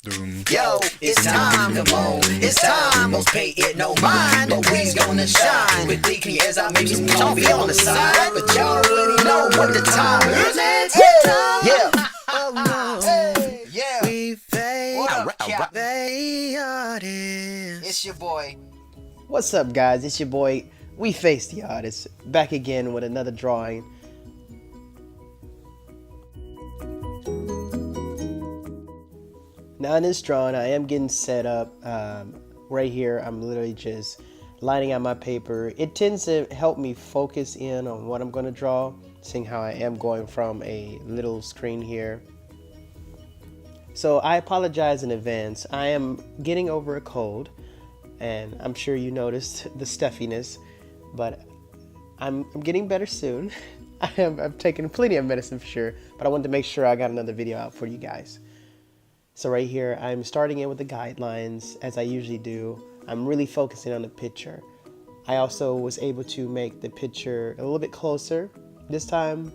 Yo, it's time to moan. It's time, most pay it no mind. But we's gonna shine with quickly as I make some coffee on the side. But y'all already know what the time is. Yeah. Yeah. We face the artist. It's your boy. What's up, guys? It's your boy, We Face the Artist, back again with another drawing. Now in this drawing, I am getting set up. Right here, I'm literally just lining out my paper. It tends to help me focus in on what I'm going to draw, seeing how I am going from a little screen here. So I apologize in advance. I am getting over a cold, and I'm sure you noticed the stuffiness, but I'm getting better soon. I've taken plenty of medicine for sure, but I wanted to make sure I got another video out for you guys. So right here, I'm starting in with the guidelines, as I usually do. I'm really focusing on the picture. I also was able to make the picture a little bit closer this time,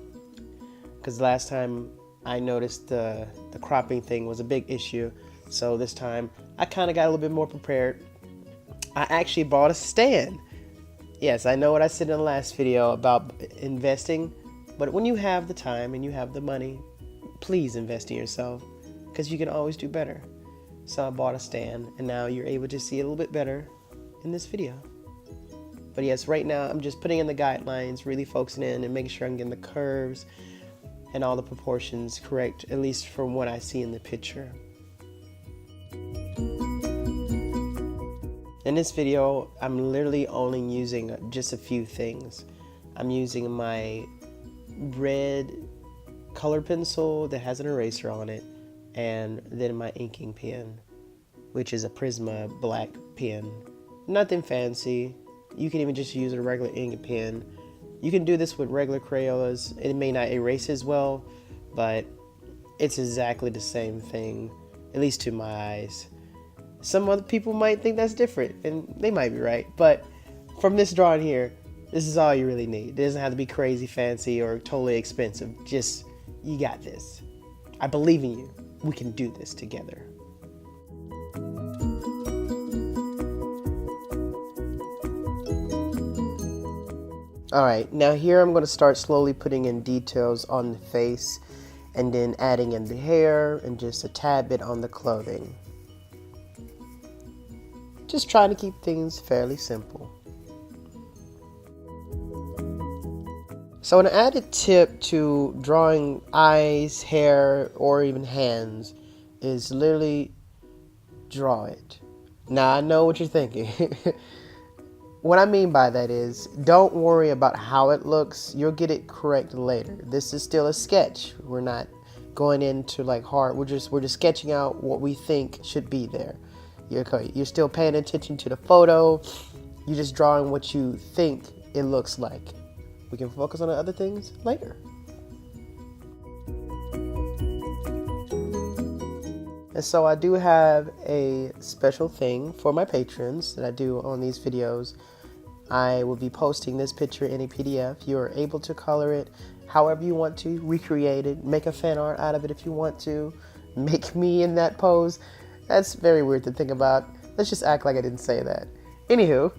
because last time I noticed the cropping thing was a big issue. So this time, I kind of got a little bit more prepared. I actually bought a stand. Yes, I know what I said in the last video about investing, but when you have the time and you have the money, please invest in yourself, because you can always do better. So I bought a stand, and now you're able to see a little bit better in this video. But yes, right now I'm just putting in the guidelines, really focusing in and making sure I'm getting the curves and all the proportions correct, at least from what I see in the picture. In this video, I'm literally only using just a few things. I'm using my red color pencil that has an eraser on it, and then my inking pen, which is a Prisma black pen. Nothing fancy. You can even just use a regular ink pen. You can do this with regular Crayolas. It may not erase as well, but it's exactly the same thing, at least to my eyes. Some other people might think that's different, and they might be right, but from this drawing here, this is all you really need. It doesn't have to be crazy fancy or totally expensive. Just, you got this. I believe in you. We can do this together. Alright, now here I'm going to start slowly putting in details on the face, and then adding in the hair and just a tad bit on the clothing. Just trying to keep things fairly simple. So an added tip to drawing eyes, hair, or even hands is literally draw it. Now I know what you're thinking. What I mean by that is, don't worry about how it looks. You'll get it correct later. This is still a sketch. We're not going into like hard. We're just sketching out what we think should be there. You're still paying attention to the photo. You're just drawing what you think it looks like. We can focus on the other things later. And so I do have a special thing for my patrons that I do on these videos. I will be posting this picture in a PDF. You're able to color it however you want to, recreate it, make a fan art out of it if you want to, make me in that pose. That's very weird to think about. Let's just act like I didn't say that. Anywho,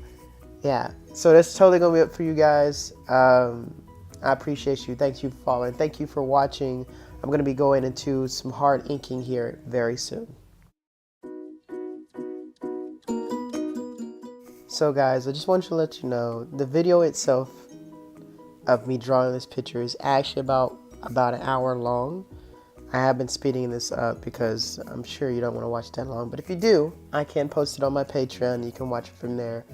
yeah, so that's totally gonna be up for you guys. I appreciate you. Thank you for following. Thank you for watching. I'm gonna be going into some hard inking here very soon. So guys, I just want to let you know, the video itself of me drawing this picture is actually about an hour long. I have been speeding this up because I'm sure you don't want to watch that long, but if you do, I can post it on my Patreon. You can watch it from there.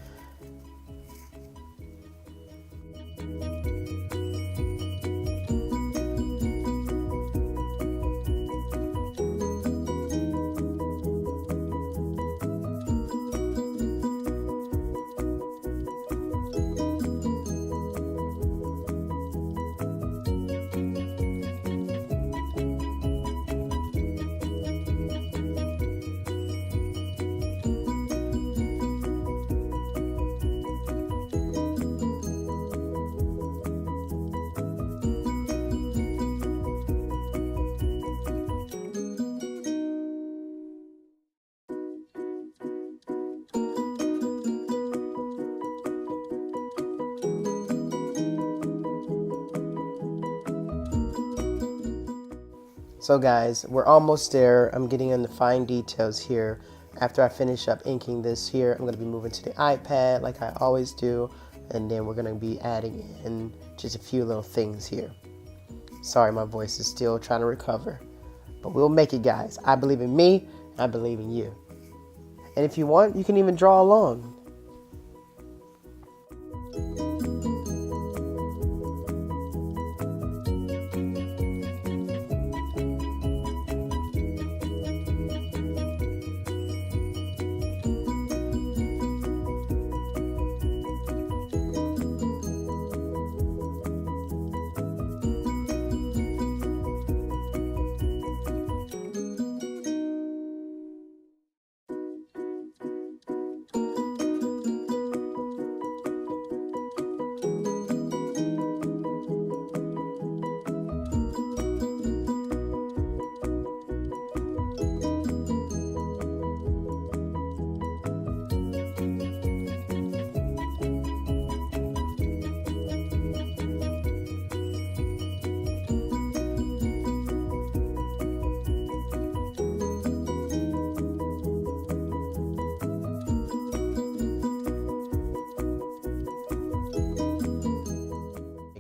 So guys, we're almost there. I'm getting into fine details here. After I finish up inking this here, I'm going to be moving to the iPad like I always do, and then we're going to be adding in just a few little things here. Sorry, my voice is still trying to recover, but we'll make it, guys. I believe in me, I believe in you. And if you want, you can even draw along.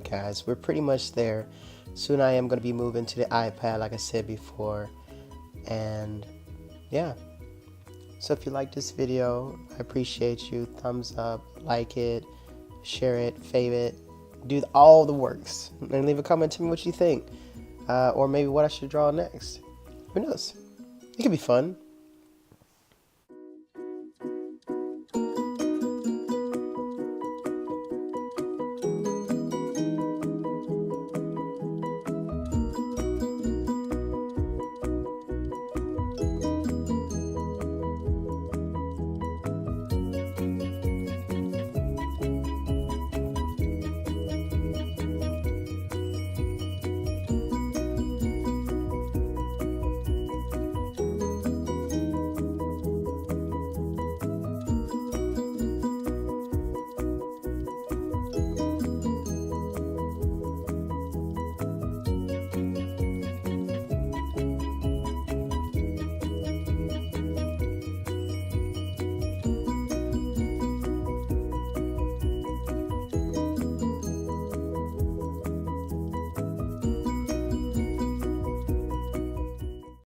Guys, we're pretty much there. Soon I am going to be moving to the iPad like I said before, and yeah, so if you like this video, I appreciate you. Thumbs up, like it, share it, fave it, do all the works, and leave a comment to me what you think, or maybe what I should draw next. Who knows, it could be fun.